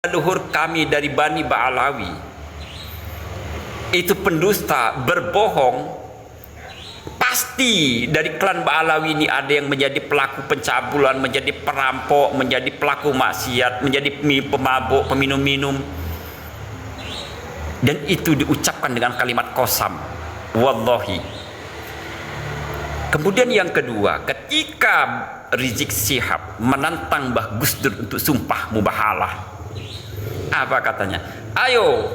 leluhur kami dari Bani Ba'alawi itu pendusta, berbohong, pasti dari klan Ba'alawi ini ada yang menjadi pelaku pencabulan, menjadi perampok, menjadi pelaku maksiat, menjadi pemabuk, peminum-minum. Dan itu diucapkan dengan kalimat qasam, wallahi. Kemudian yang kedua, ketika Rizik Syihab menantang Mbah Gus Dur untuk sumpah mubahalah, apa katanya? Ayo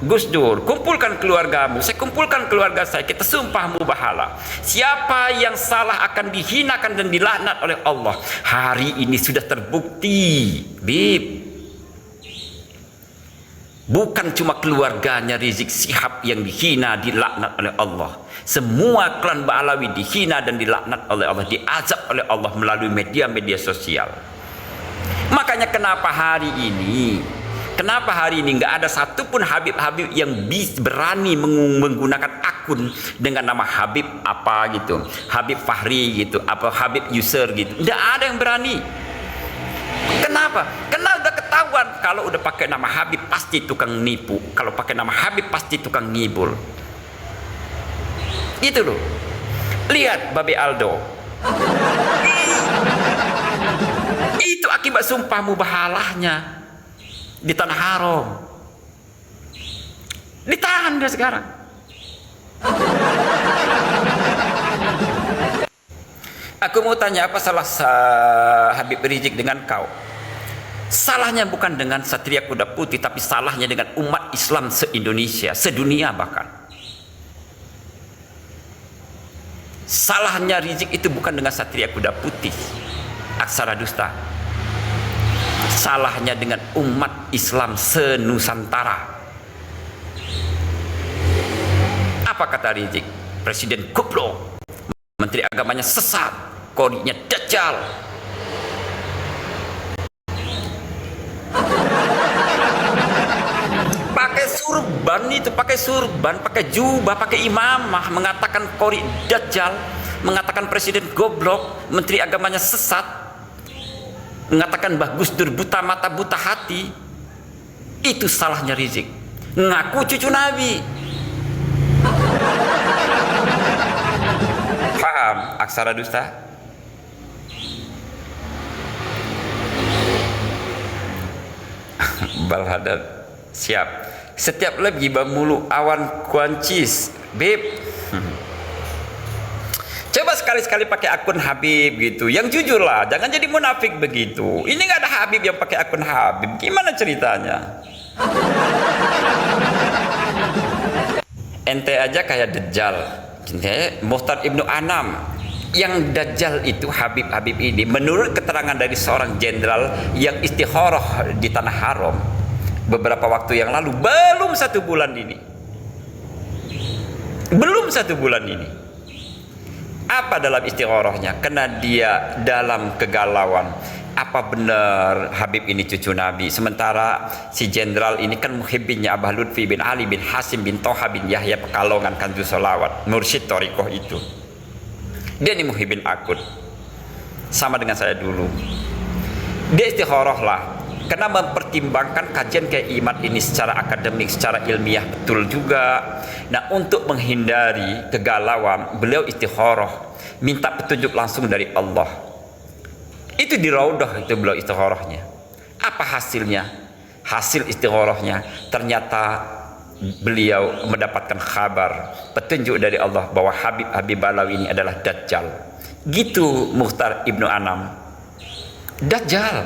Gus Dur, kumpulkan keluargamu, saya kumpulkan keluarga saya, kita sumpah mubahalah. Siapa yang salah akan dihinakan dan dilaknat oleh Allah. Hari ini sudah terbukti, Bib. Bukan cuma keluarganya Rizik Syihab yang dihina, dilaknat oleh Allah. Semua klan Ba'alawi dihina dan dilaknat oleh Allah, diazab oleh Allah melalui media-media sosial. Makanya kenapa hari ini nggak ada satupun Habib-Habib yang berani menggunakan akun dengan nama Habib apa gitu, Habib Fahri gitu, apa Habib User gitu. Nggak ada yang berani. Kenapa? Karena udah ketahuan kalau udah pakai nama Habib pasti tukang nipu, kalau pakai nama Habib pasti tukang ngibul. Itu loh. Lihat Babe Aldo. Itu akibat sumpah mubahalahnya di Tanah Haram. Ditahan dia sekarang. Aku mau tanya, apa salah Habib Rizik dengan kau? Salahnya bukan dengan Satria Kuda Putih, tapi salahnya dengan umat Islam se-Indonesia, sedunia bahkan. Salahnya Rizik itu bukan dengan Satria Kuda Putih, aksara dusta. Salahnya dengan umat Islam se-Nusantara. Apa kata Rizik? Presiden goblok, menteri agamanya sesat, kodinya dajjal. Pakai surban itu, pakai surban, pakai jubah, pakai imamah, mengatakan kori dajjal, mengatakan presiden goblok, menteri agamanya sesat, mengatakan Mbah Gus Dur buta mata buta hati. Itu salahnya Rizik. Ngaku cucu Nabi. Paham aksara dusta? Balhadad siap. Setiap lagi bamulu awan kuancis, Beb. Coba sekali-sekali pakai akun Habib gitu, yang jujur lah, jangan jadi munafik begitu. Ini nggak ada Habib yang pakai akun Habib, gimana ceritanya? Ente aja kayak dajjal, Muhtar Ibnu Anam. Yang dajjal itu Habib-Habib ini, menurut keterangan dari seorang jenderal yang istikharah di Tanah Haram beberapa waktu yang lalu, belum 1 bulan ini, apa dalam istikharahnya? Karena dia dalam kegalauan, apa benar Habib ini cucu Nabi? Sementara si jenderal ini kan muhibbinnya Abah Lutfi bin Ali bin Hasim bin Toha bin Yahya Pekalongan Kanjus Solawat, mursyid Torikoh itu. Dia ini muhibbin akun, sama dengan saya dulu. Dia istikharah lah, karena mempertimbangkan kajian keiman ini secara akademik, secara ilmiah betul juga. Nah, untuk menghindari kegalauan, beliau istikharah, minta petunjuk langsung dari Allah. Itu di Raudah itu beliau istikharahnya. Apa hasilnya? Hasil istikharahnya ternyata beliau mendapatkan kabar, petunjuk dari Allah bahwa Habib Ba'alawi ini adalah dajjal. Gitu Muhtar Ibnu Anam. Dajjal,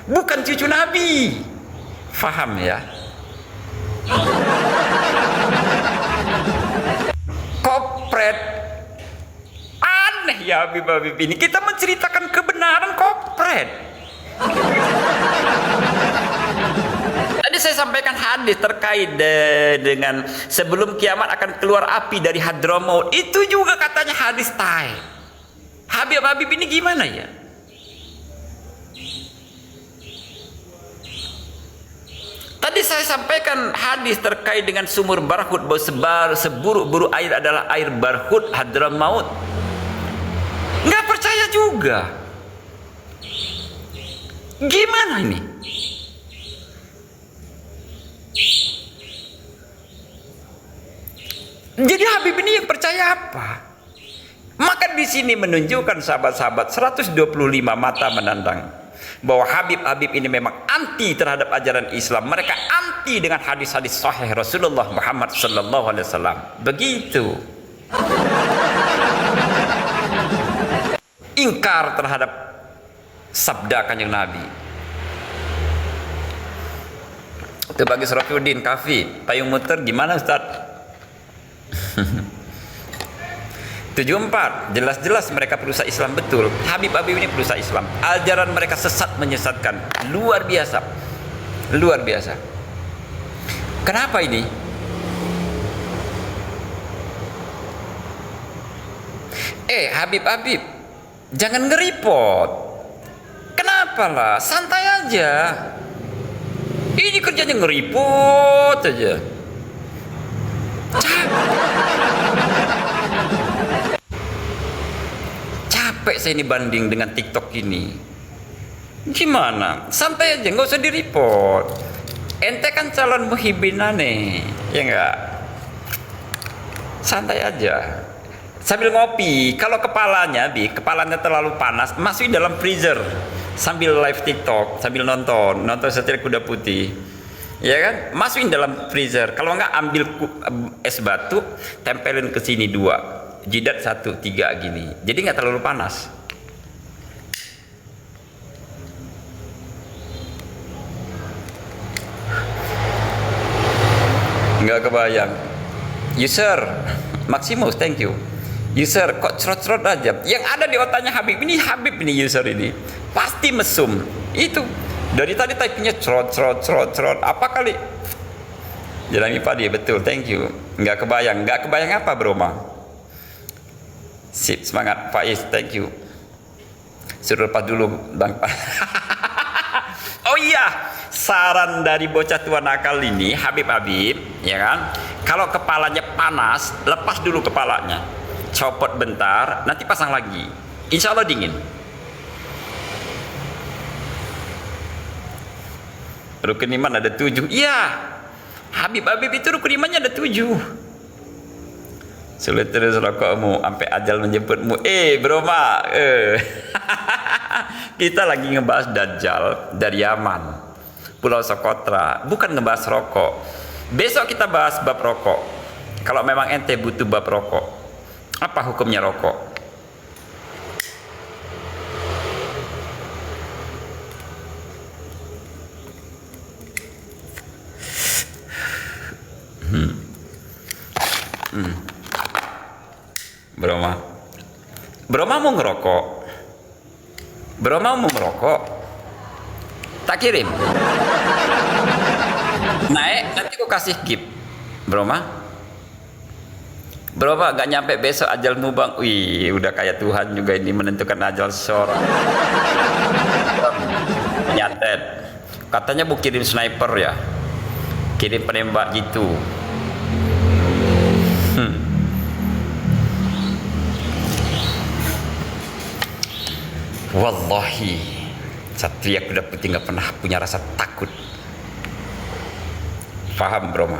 bukan cucu Nabi. Faham ya? Kopret. Aneh ya Habib-Habib ini. Kita menceritakan kebenaran, kopret. Tadi saya sampaikan hadis terkait dengan sebelum kiamat akan keluar api dari Hadramaut. Itu juga katanya hadis tai. Habib-Habib ini gimana ya? Tadi saya sampaikan hadis terkait dengan sumur Barhut, bahwa seburuk-buruk air adalah air Barhut Hadramaut. Nggak percaya juga. Gimana ini? Jadi Habib ini yang percaya apa? Maka di sini menunjukkan sahabat-sahabat 125 mata menandang bahwa Habib-Habib ini memang anti terhadap ajaran Islam. Mereka anti dengan hadis-hadis sahih Rasulullah Muhammad sallallahu alaihi wasallam. Begitu. Ingkar terhadap sabda Kanjeng Nabi. Itu bagi Surafiuddin Kafi, payung muter gimana Ustaz? 74, jelas-jelas mereka perusak Islam betul. Habib-habib ini perusak Islam. Ajaran mereka sesat menyesatkan. Luar biasa. Luar biasa. Kenapa ini? Habib-habib, jangan ngeripot. Kenapa lah? Santai aja. Ini kerjanya ngeripot aja. Capek saya ini banding dengan TikTok ini. Gimana? Santai aja, nggak usah di-report. Ente kan calon muhibin aneh, ya enggak? Santai aja. Sambil ngopi, kalau kepalanya terlalu panas, masukin dalam freezer sambil live TikTok, sambil nonton setir kuda putih. Ya kan? Masukin dalam freezer. Kalau enggak ambil es batu, tempelin ke sini 2, jidat 1, 3 gini. Jadi enggak terlalu panas. Enggak kebayang. User Maximus, thank you. User kok cerot-cerot aja. Yang ada di otaknya Habib ini user ini. Pasti mesum. Itu dari tadi typingnya cerot. Apa kali? Jalani padi, betul, thank you. Nggak kebayang apa bro ma? Sip, semangat Faiz, thank you. Suruh lepas dulu bang. Oh iya, saran dari bocah tua nakal ini, Habib, ya kan? Kalau kepalanya panas, lepas dulu kepalanya, copot bentar, nanti pasang lagi. Insya Allah dingin. Rukun iman ada 7. Iya, Habib itu rukun imannya ada 7. Sulit terus rokokmu sampai ajal menjemputmu. Bro ma, kita lagi ngebahas Dajjal dari Yaman, Pulau Sokotra, bukan ngebahas rokok. Besok kita bahas bab rokok. Kalau memang ente butuh bab rokok, apa hukumnya rokok? Broma mau ngerokok. Broma mau merokok. Tak kirim. Naik, nanti aku kasih gift. Broma gak nyampe besok ajalmu bang. Wih, udah kayak Tuhan juga ini menentukan ajal seseorang. Nyatet. Katanya mau kirim sniper ya. Kirim penembak gitu. Wallahi, Satria Kuda Putih nggak pernah punya rasa takut. Faham, Broma?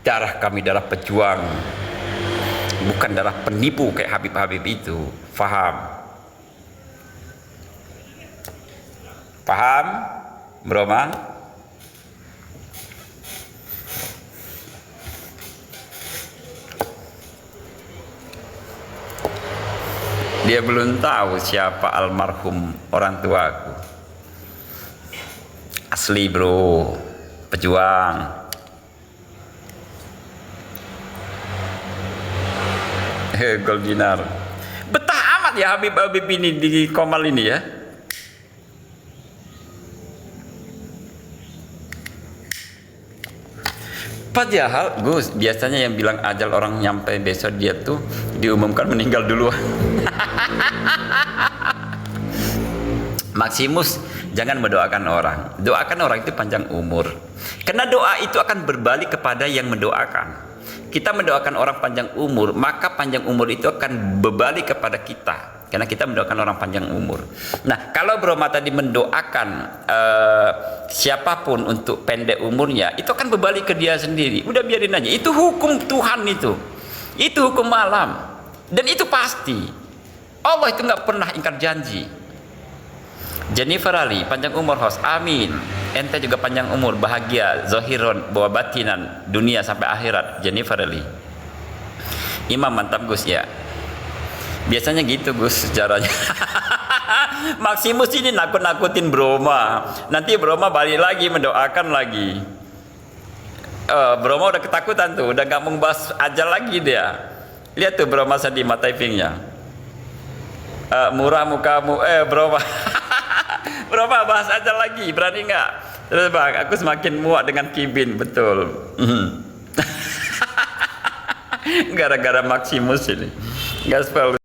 Darah kami darah pejuang, bukan darah penipu kayak Habib itu. Faham? Paham, Broma? Dia belum tahu siapa almarhum orang tuaku. Asli bro, pejuang. Goldinar. Betah amat ya Habib ini di Komal ini ya. Padahal Gus, biasanya yang bilang ajal orang nyampe besok dia tuh diumumkan meninggal duluan. Maximus, jangan mendoakan orang. Doakan orang itu panjang umur. Karena doa itu akan berbalik kepada yang mendoakan. Kita mendoakan orang panjang umur, maka panjang umur itu akan berbalik kepada kita. karena kita mendoakan orang panjang umur. Nah, kalau Bro Ma tadi mendoakan siapapun untuk pendek umurnya, itu akan berbalik ke dia sendiri. Udah biarin aja, itu hukum Tuhan, itu hukum alam, dan itu pasti. Allah itu nggak pernah ingkar janji. Jennifer Ali, panjang umur host, amin. Ente juga panjang umur, bahagia, zohiron, bawa batinan, dunia sampai akhirat. Jennifer Ali. Imam, mantap Gus ya. Biasanya gitu Gus sejarahnya. Maximus ini nakut-nakutin Bro Ma. Nanti Bro Ma balik lagi mendoakan lagi. Bro Ma udah ketakutan tuh, udah gak mau bahas ajal lagi dia. Lihat tuh Bro Ma sedih mata typingnya. Murah mukamu, Bro Ma. Bro Ma bahas ajal lagi, berani nggak? Terus bang, aku semakin muak dengan Kibin, betul. Gara-gara Maximus ini. Gaspel.